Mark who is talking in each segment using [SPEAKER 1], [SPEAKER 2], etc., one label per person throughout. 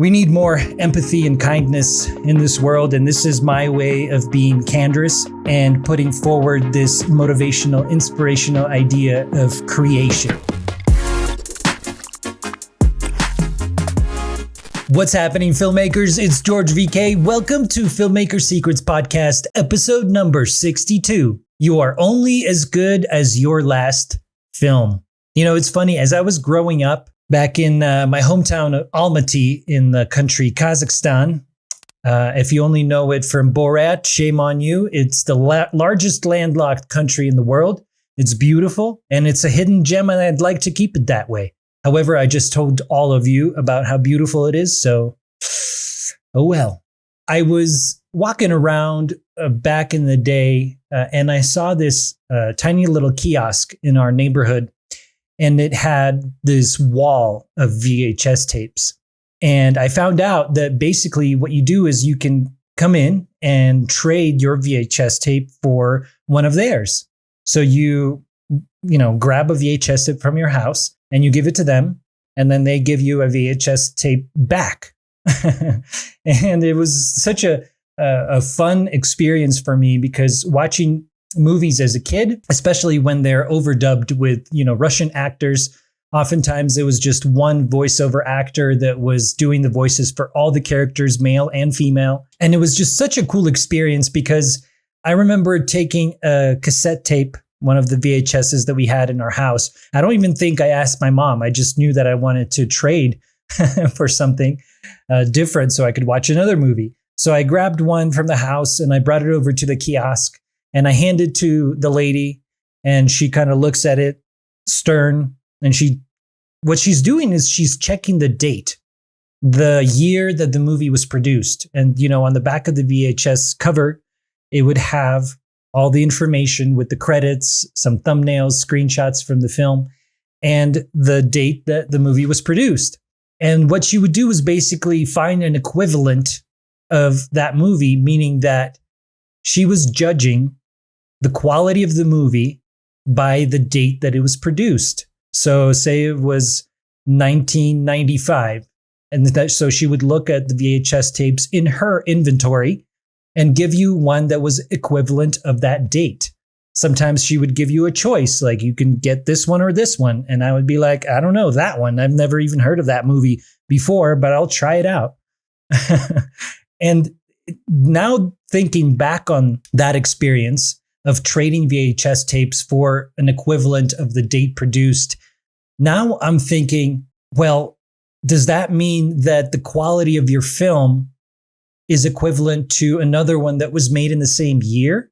[SPEAKER 1] We need more empathy and kindness in this world, and this is my way of being candorous and putting forward this motivational, inspirational idea of creation. What's happening, filmmakers? It's George VK. Welcome to Filmmaker Secrets podcast, episode number 62. You are only as good as your last film. You know, it's funny, as I was growing up, back in my hometown of Almaty in the country Kazakhstan. If you only know it from Borat, shame on you. It's the largest landlocked country in the world. It's beautiful and it's a hidden gem, and I'd like to keep it that way. However, I just told all of you about how beautiful it is, so oh well. I was walking around back in the day and I saw this tiny little kiosk in our neighborhood. And it had this wall of VHS tapes. And I found out that basically what you do is you can come in and trade your VHS tape for one of theirs. So you grab a VHS tape from your house and you give it to them. And then they give you a VHS tape back. And it was such a fun experience for me, because watching movies as a kid, especially when they're overdubbed with, Russian actors. Oftentimes it was just one voiceover actor that was doing the voices for all the characters, male and female. And it was just such a cool experience, because I remember taking a cassette tape, one of the VHSs that we had in our house. I don't even think I asked my mom. I just knew that I wanted to trade for something different so I could watch another movie. So I grabbed one from the house and I brought it over to the kiosk. And I hand it to the lady, and she kind of looks at it stern. And what she's doing is she's checking the date, the year that the movie was produced. And, on the back of the VHS cover, it would have all the information with the credits, some thumbnails, screenshots from the film, and the date that the movie was produced. And what she would do is basically find an equivalent of that movie, meaning that she was judging the quality of the movie by the date that it was produced. So say it was 1995. So she would look at the VHS tapes in her inventory and give you one that was equivalent of that date. Sometimes she would give you a choice, like you can get this one or this one. And I would be like, I don't know, that one. I've never even heard of that movie before, but I'll try it out. And now thinking back on that experience of trading VHS tapes for an equivalent of the date produced, now I'm thinking, well, does that mean that the quality of your film is equivalent to another one that was made in the same year?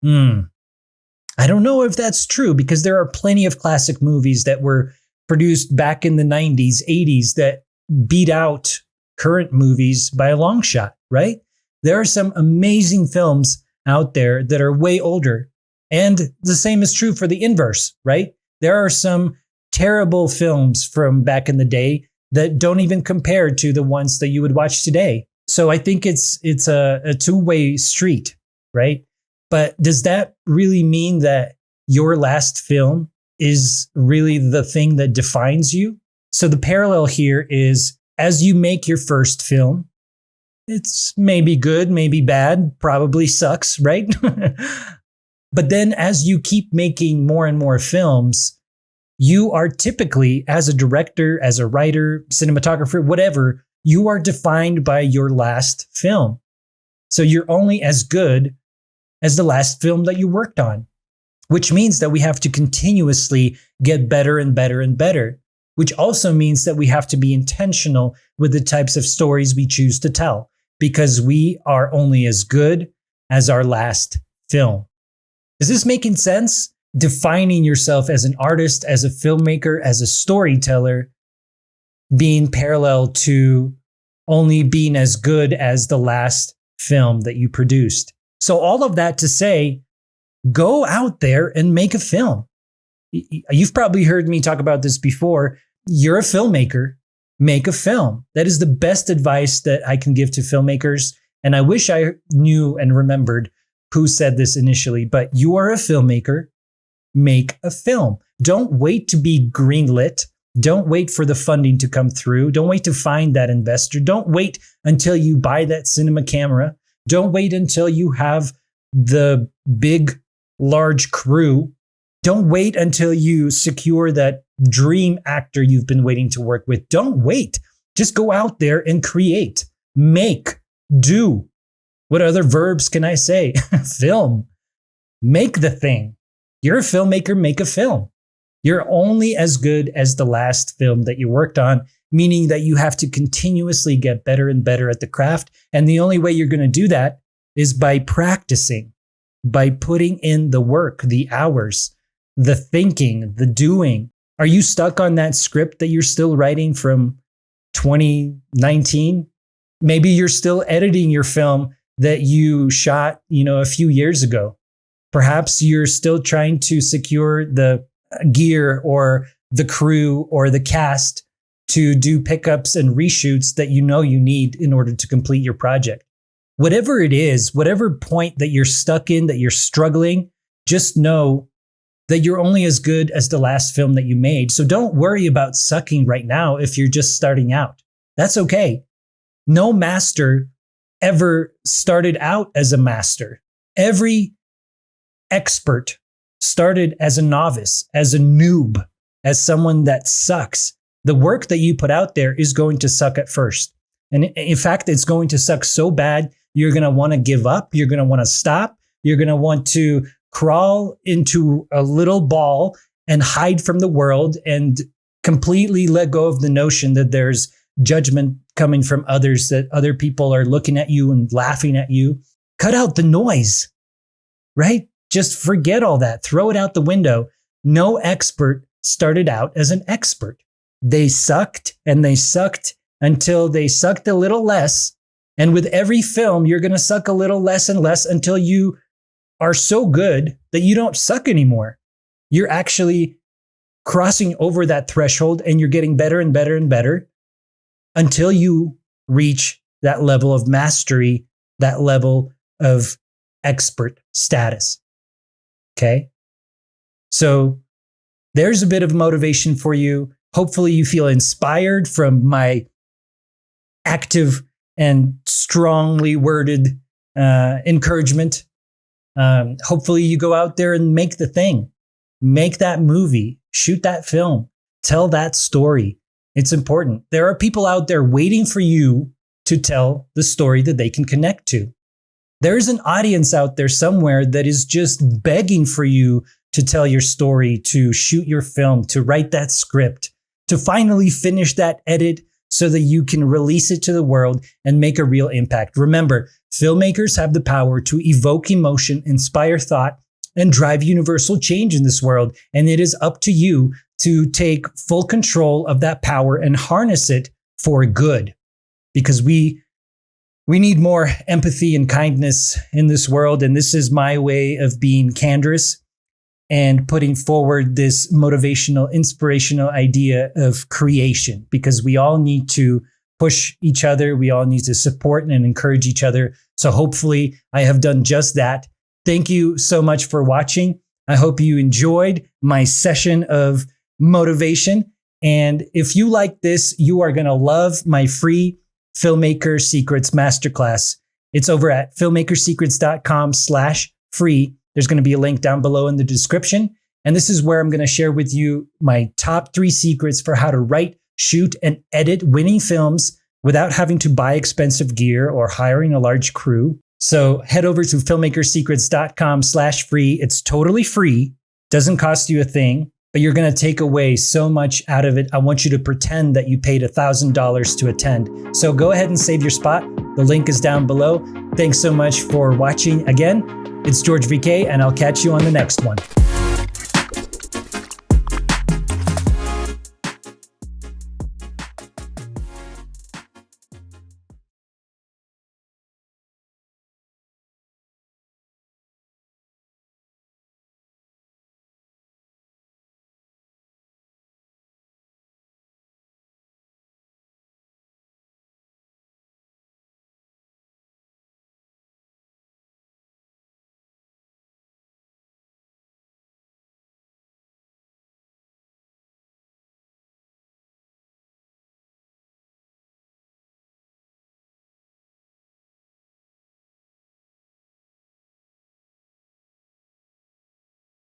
[SPEAKER 1] I don't know if that's true, because there are plenty of classic movies that were produced back in the 90s, 80s that beat out current movies by a long shot, right? There are some amazing films out there that are way older. And the same is true for the inverse, right? There are some terrible films from back in the day that don't even compare to the ones that you would watch today. So I think it's a two-way street, right? But does that really mean that your last film is really the thing that defines you? So the parallel here is, as you make your first film, it's maybe good, maybe bad, probably sucks, right? But then as you keep making more and more films, you are typically, as a director, as a writer, cinematographer, whatever, you are defined by your last film. So you're only as good as the last film that you worked on, which means that we have to continuously get better and better and better, which also means that we have to be intentional with the types of stories we choose to tell, because we are only as good as our last film. Is this making sense? Defining yourself as an artist, as a filmmaker, as a storyteller, being parallel to only being as good as the last film that you produced. So all of that to say, go out there and make a film. You've probably heard me talk about this before. You're a filmmaker. Make a film. That is the best advice that I can give to filmmakers. And I wish I knew and remembered who said this initially, but you are a filmmaker. Make a film. Don't wait to be greenlit Don't wait for the funding to come through. Don't wait to find that investor. Don't wait until you buy that cinema camera. Don't wait until you have the big, large crew. Don't wait until you secure that dream actor you've been waiting to work with. Don't wait. Just go out there and create, make, do. What other verbs can I say? Film. Make the thing. You're a filmmaker, make a film. You're only as good as the last film that you worked on, meaning that you have to continuously get better and better at the craft. And the only way you're going to do that is by practicing, by putting in the work, the hours, the thinking, the doing. Are you stuck on that script that you're still writing from 2019? Maybe you're still editing your film that you shot, a few years ago. Perhaps you're still trying to secure the gear or the crew or the cast to do pickups and reshoots that you need in order to complete your project. Whatever it is, whatever point that you're stuck in, that you're struggling, just know that you're only as good as the last film that you made. So don't worry about sucking right now if you're just starting out. That's okay. No master ever started out as a master. Every expert started as a novice, as a noob, as someone that sucks. The work that you put out there is going to suck at first. And in fact, it's going to suck so bad, you're going to want to give up. You're going to want to stop. You're going to want to crawl into a little ball and hide from the world and completely let go of the notion that there's judgment coming from others, that other people are looking at you and laughing at you. Cut out the noise, right? Just forget all that. Throw it out the window. No expert started out as an expert. They sucked and they sucked until they sucked a little less. And with every film, you're going to suck a little less and less until you are so good that you don't suck anymore. You're actually crossing over that threshold and you're getting better and better and better until you reach that level of mastery, that level of expert status. Okay? So there's a bit of motivation for you. Hopefully you feel inspired from my active and strongly worded encouragement. Hopefully you go out there and make the thing. Make that movie. Shoot that film. Tell that story. It's important. There are people out there waiting for you to tell the story that they can connect to. There's an audience out there somewhere that is just begging for you to tell your story, to shoot your film, to write that script, to finally finish that edit so that you can release it to the world and make a real impact. Remember, filmmakers have the power to evoke emotion, inspire thought, and drive universal change in this world. And it is up to you to take full control of that power and harness it for good. Because we need more empathy and kindness in this world. And this is my way of being candorous and putting forward this motivational, inspirational idea of creation, because we all need to push each other. We all need to support and encourage each other. So hopefully I have done just that. Thank you so much for watching. I hope you enjoyed my session of motivation. And if you like this, you are going to love my free Filmmaker Secrets Masterclass. It's over at filmmakersecrets.com/free. There's going to be a link down below in the description. And this is where I'm going to share with you my top 3 secrets for how to write, shoot, and edit winning films without having to buy expensive gear or hiring a large crew. So head over to filmmakersecrets.com/free. It's totally free. Doesn't cost you a thing, but you're going to take away so much out of it. I want you to pretend that you paid $1,000 to attend. So go ahead and save your spot. The link is down below. Thanks so much for watching again. It's George VK, and I'll catch you on the next one.